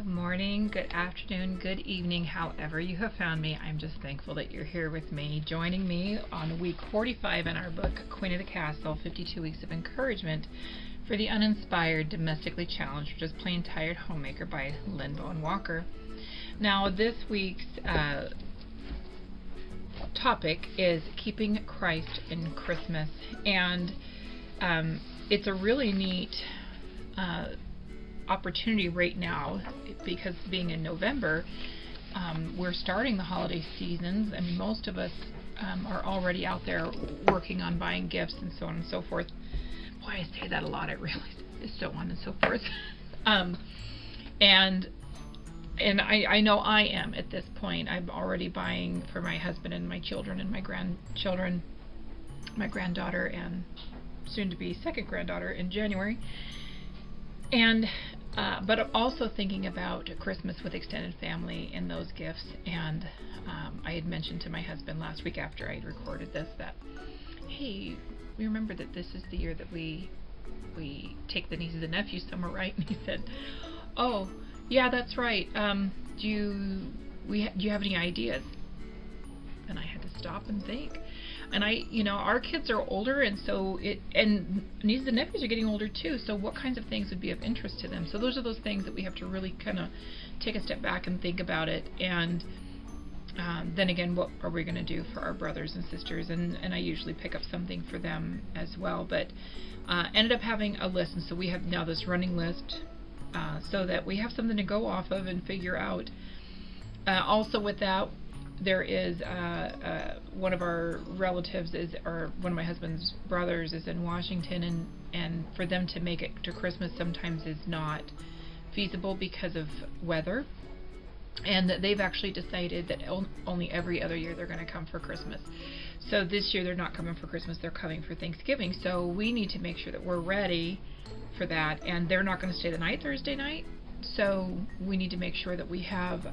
Good morning, good afternoon, good evening, however you have found me. I'm just thankful that you're here with me, joining me on week 45 in our book, Queen of the Castle, 52 Weeks of Encouragement for the Uninspired, Domestically Challenged, or Just Plain Tired Homemaker by Lynn Bowen Walker. Now, this week's topic is keeping Christ in Christmas, and it's a really neat opportunity right now, because being in November, we're starting the holiday seasons, and most of us are already out there working on buying gifts and so on and so forth. Boy, I say that a lot, I realize, so on and so forth. And I know I am at this point. I'm already buying for my husband and my children and my grandchildren, my granddaughter and soon to be second granddaughter in January. And but I'm also thinking about Christmas with extended family and those gifts. And I had mentioned to my husband last week after I had recorded this that, hey, we remember that this is the year that we take the nieces and nephews somewhere, right? And he said, oh, yeah, that's right. Do you have any ideas? And I had to stop and think. And our kids are older, and and nieces and nephews are getting older too, so what kinds of things would be of interest to them? So those are those things that we have to really kind of take a step back and think about it. And then again, what are we going to do for our brothers and sisters? And I usually pick up something for them as well, but ended up having a list, and so we have now this running list so that we have something to go off of and figure out. Also with that, there is one of our relatives or one of my husband's brothers is in Washington, and for them to make it to Christmas sometimes is not feasible because of weather, and they've actually decided that only every other year they're going to come for Christmas. So this year they're not coming for Christmas, they're coming for Thanksgiving. So we need to make sure that we're ready for that, and they're not going to stay the night Thursday night, so we need to make sure that we have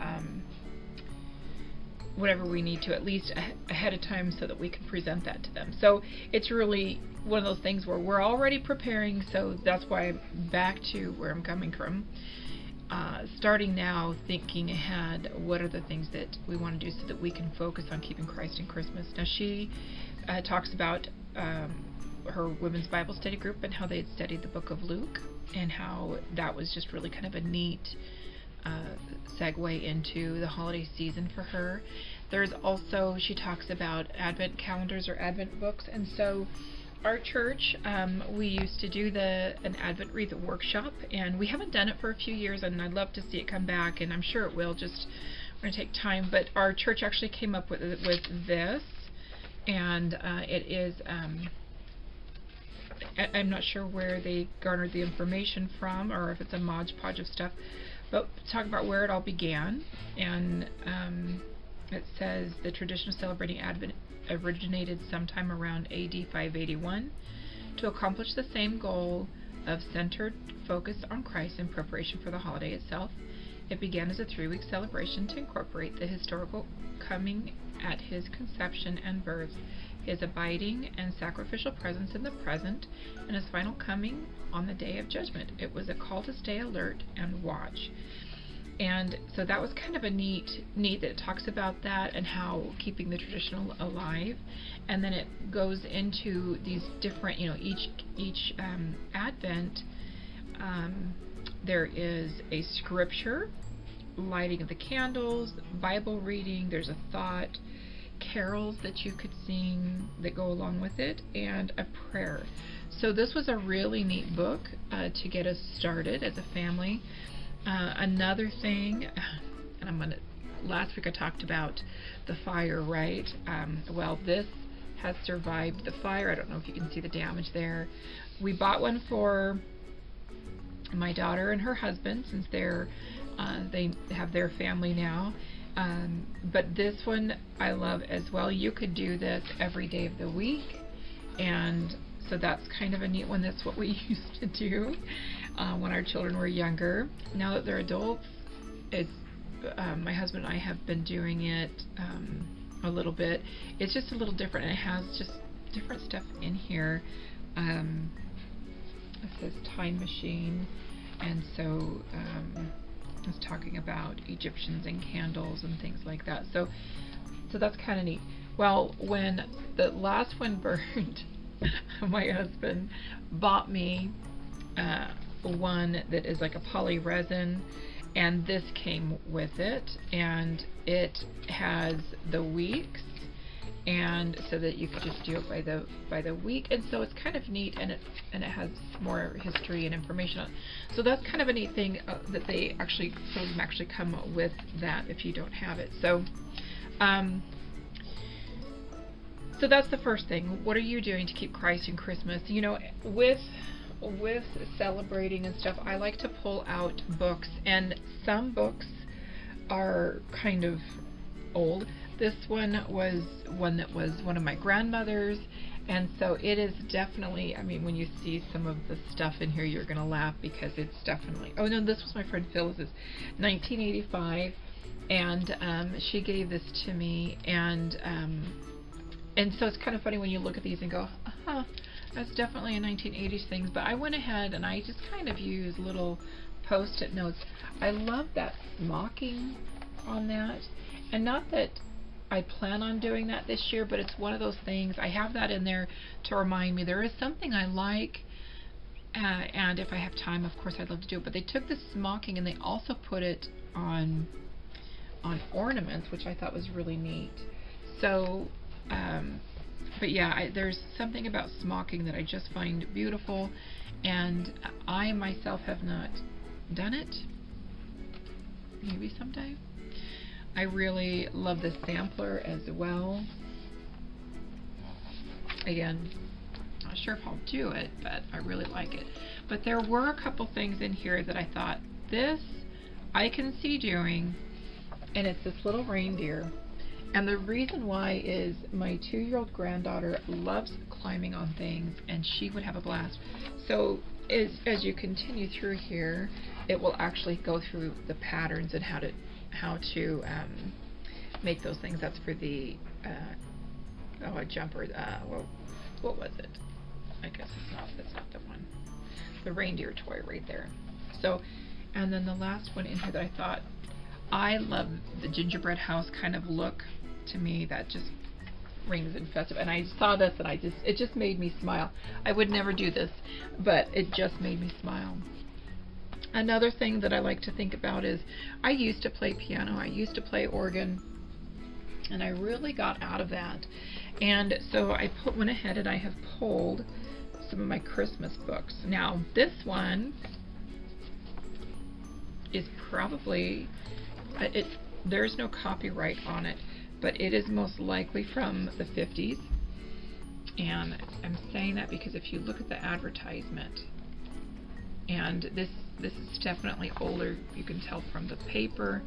whatever we need to, at least ahead of time, so that we can present that to them. So it's really one of those things where we're already preparing, so that's why I'm back to where I'm coming from. Starting now, thinking ahead, what are the things that we want to do so that we can focus on keeping Christ in Christmas. Now she talks about her women's Bible study group and how they had studied the book of Luke, and how that was just really kind of a neat segue into the holiday season for her. There's also, she talks about Advent calendars or Advent books, and so our church, we used to do an Advent Wreath workshop, and we haven't done it for a few years, and I'd love to see it come back, and I'm sure it will, just going to take time. But our church actually came up with this, and it is I'm not sure where they garnered the information from, or if it's a Mod Podge of stuff, but talk about where it all began. And it says the tradition of celebrating Advent originated sometime around AD 581 to accomplish the same goal of centered focus on Christ in preparation for the holiday itself. It began as a 3-week celebration to incorporate the historical coming at his conception and birth, his abiding and sacrificial presence in the present, and his final coming on the day of judgment. It was a call to stay alert and watch. And so that was kind of a neat that it talks about that and how keeping the tradition alive. And then it goes into these different, each Advent, there is a scripture, lighting of the candles, Bible reading, there's a thought, carols that you could sing that go along with it, and a prayer. So this was a really neat book to get us started as a family. Another thing, and last week I talked about the fire, right? Well, this has survived the fire. I don't know if you can see the damage there. We bought one for my daughter and her husband, since they have their family now. But this one I love as well. You could do this every day of the week, and so that's kind of a neat one. That's what we used to do when our children were younger. Now that they're adults, my husband and I have been doing it a little bit. It's just a little different, and it has just different stuff in here. It says time machine, and so it's talking about Egyptians and candles and things like that. So that's kind of neat. Well, when the last one burned, my husband bought me one that is like a poly resin, and this came with it, and it has the weeks, and so that you could just do it by the week, and so it's kind of neat, and it has more history and information on it. So that's kind of a neat thing that they actually, some of them actually come with that if you don't have it. So so that's the first thing. What are you doing to keep Christ in Christmas? You know, with celebrating and stuff, I like to pull out books, and some books are kind of old. This one was one that was one of my grandmother's, and so it is definitely, I mean, when you see some of the stuff in here, you're going to laugh, because it's definitely, oh no, this was my friend Phyllis's, 1985, and she gave this to me, and so it's kind of funny when you look at these and go, that's definitely a 1980s thing. But I went ahead and I just kind of used little post-it notes. I love that smocking on that, and not that I plan on doing that this year, but it's one of those things. I have that in there to remind me there is something I like, and if I have time, of course, I'd love to do it. But they took the smocking and they also put it on ornaments, which I thought was really neat. So but yeah, there's something about smocking that I just find beautiful, and I myself have not done it. Maybe someday. I really love the sampler as well. Again, not sure if I'll do it, but I really like it. But there were a couple things in here that I thought, this I can see doing, and it's this little reindeer. And the reason why is my 2-year-old granddaughter loves climbing on things, and she would have a blast. So as you continue through here, it will actually go through the patterns and how to make those things. That's for the a jumper. Well, what was it? I guess that's not the one. The reindeer toy right there. So, and then the last one in here that I thought, I love the gingerbread house kind of look. To me, that just rings in festive. And I saw this and it just made me smile. I would never do this, but it just made me smile. Another thing that I like to think about is, I used to play piano, I used to play organ, and I really got out of that. And so I went ahead and I have pulled some of my Christmas books. Now, this one is probably, there's no copyright on it, but it is most likely from the 50s. And I'm saying that because if you look at the advertisement, and this is definitely older, you can tell from the paper.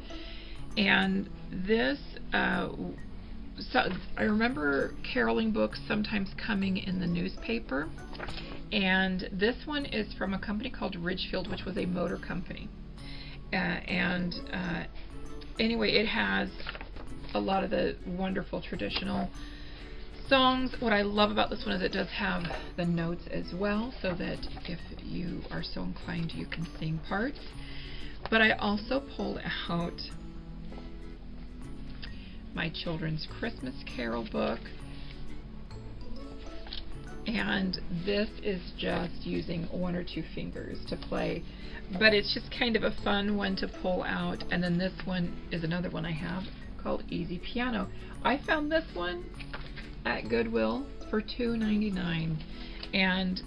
And this, so I remember caroling books sometimes coming in the newspaper, and this one is from a company called Ridgefield, which was a motor company. Anyway, it has a lot of the wonderful traditional songs. What I love about this one is it does have the notes as well, so that if you are so inclined, you can sing parts. But I also pulled out my children's Christmas Carol book, and this is just using 1 or 2 fingers to play, but it's just kind of a fun one to pull out. And then this one is another one I have called Easy Piano. I found this one at Goodwill for $2.99, and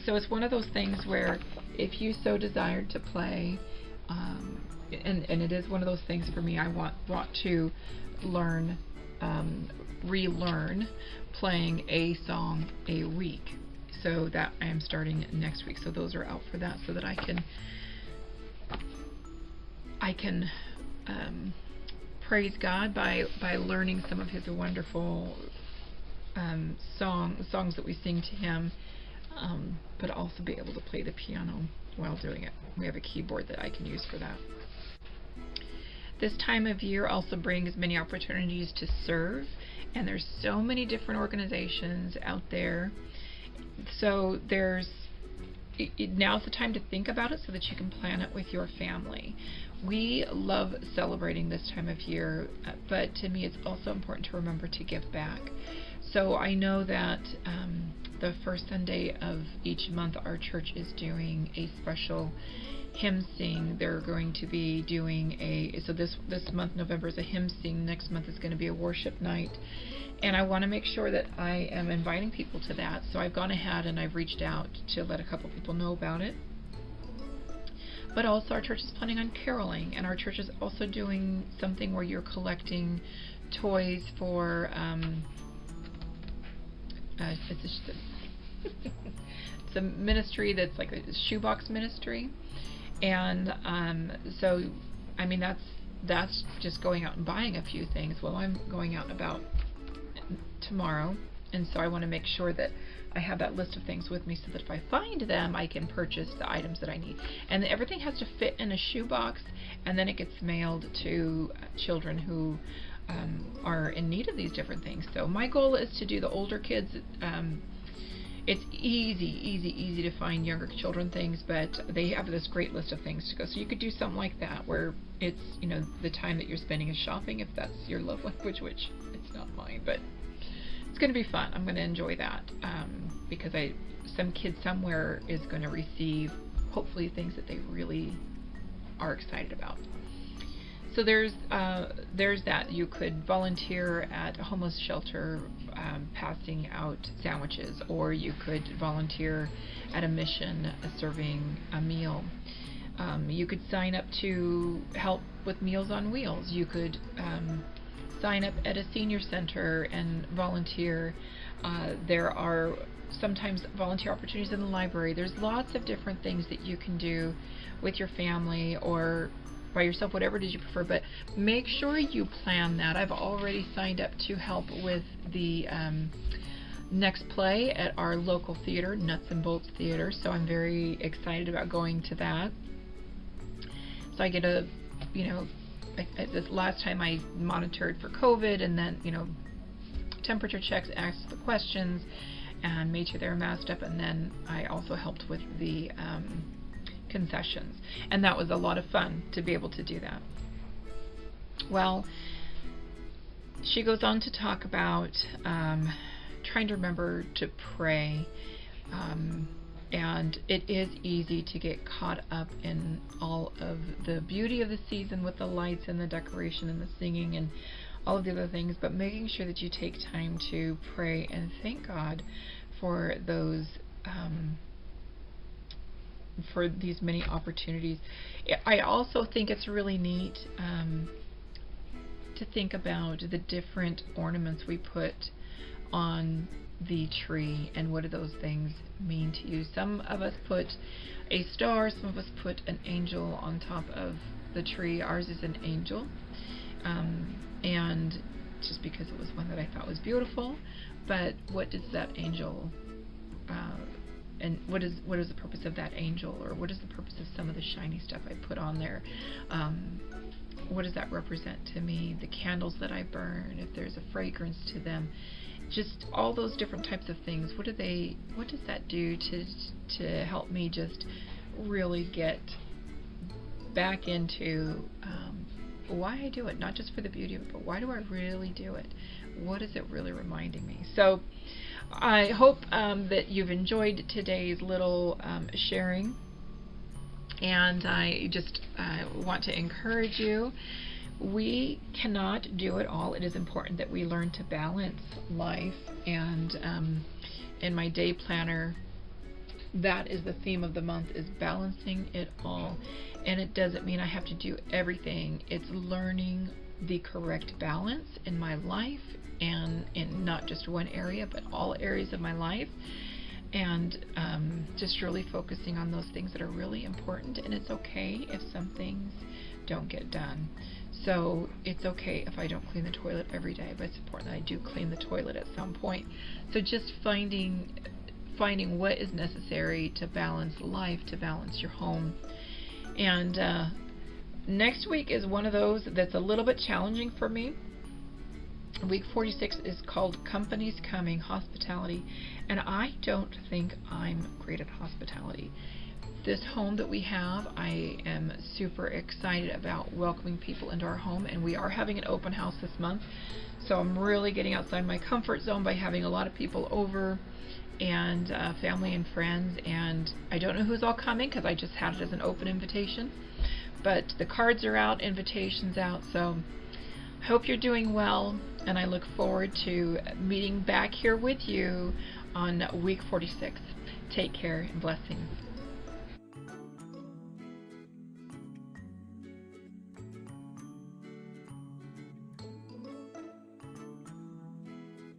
so it's one of those things where if you so desired to play, and it is one of those things for me, I want to learn, relearn playing a song a week. So that I am starting next week. So those are out for that, so that I can praise God by learning some of His wonderful songs that we sing to Him, but also be able to play the piano while doing it. We have a keyboard that I can use for that. This time of year also brings many opportunities to serve, and there's so many different organizations out there. So there's, now's the time to think about it so that you can plan it with your family. We love celebrating this time of year, but to me it's also important to remember to give back. So I know that the first Sunday of each month our church is doing a special hymn sing. They're going to be doing so this month, November, is a hymn sing. Next month is going to be a worship night. And I want to make sure that I am inviting people to that. So I've gone ahead and I've reached out to let a couple people know about it. But also our church is planning on caroling, and our church is also doing something where you're collecting toys for it's a ministry that's like a shoebox ministry. And so I mean that's just going out and buying a few things. Well, I'm going out and about tomorrow, and so I want to make sure that I have that list of things with me so that if I find them, I can purchase the items that I need. And everything has to fit in a shoebox, and then it gets mailed to children who are in need of these different things. So my goal is to do the older kids. It's easy to find younger children things, but they have this great list of things to go. So you could do something like that where it's, you know, the time that you're spending is shopping, if that's your love language, which it's not mine, but it's going to be fun. I'm going to enjoy that because some kid somewhere is going to receive hopefully things that they really are excited about. So there's that. You could volunteer at a homeless shelter passing out sandwiches, or you could volunteer at a mission serving a meal. You could sign up to help with Meals on Wheels. You could sign up at a senior center and volunteer. There are sometimes volunteer opportunities in the library. There's lots of different things that you can do with your family or by yourself, whatever it is you prefer, but make sure you plan that. I've already signed up to help with the next play at our local theater, Nuts and Bolts Theater, so I'm very excited about going to that. So I get this last time I monitored for COVID, and then, temperature checks, asked the questions, and made sure they were masked up, and then I also helped with the concessions, and that was a lot of fun to be able to do that. Well, she goes on to talk about trying to remember to pray, and it is easy to get caught up in all of the beauty of the season with the lights and the decoration and the singing and all of the other things, but making sure that you take time to pray and thank God for those for these many opportunities. I also think it's really neat to think about the different ornaments we put on the tree and what do those things mean to you. Some of us put a star, some of us put an angel on top of the tree. Ours is an angel, and just because it was one that I thought was beautiful. But what does that angel and what is the purpose of that angel, or what is the purpose of some of the shiny stuff I put on there? What does that represent to me? The candles that I burn, if there's a fragrance to them, just all those different types of things. What does that do to help me just really get back into why I do it? Not just for the beauty of it, but why do I really do it? What is it really reminding me? So I hope that you've enjoyed today's little sharing, and I just want to encourage you. We cannot do it all. It is important that we learn to balance life, and in my day planner, that is the theme of the month, is balancing it all. And it doesn't mean I have to do everything. It's learning the correct balance in my life, and in not just one area, but all areas of my life, and just really focusing on those things that are really important. And it's okay if some things don't get done. So it's okay if I don't clean the toilet every day, but it's important that I do clean the toilet at some point. So just finding what is necessary to balance life, to balance your home. And next week is one of those that's a little bit challenging for me. Week 46 is called Companies Coming, Hospitality, and I don't think I'm great at hospitality. This home that we have, I am super excited about welcoming people into our home, and we are having an open house this month, so I'm really getting outside my comfort zone by having a lot of people over, and family and friends, and I don't know who's all coming because I just had it as an open invitation, but the cards are out, invitations out, so I hope you're doing well, and I look forward to meeting back here with you on week 46. Take care and blessings.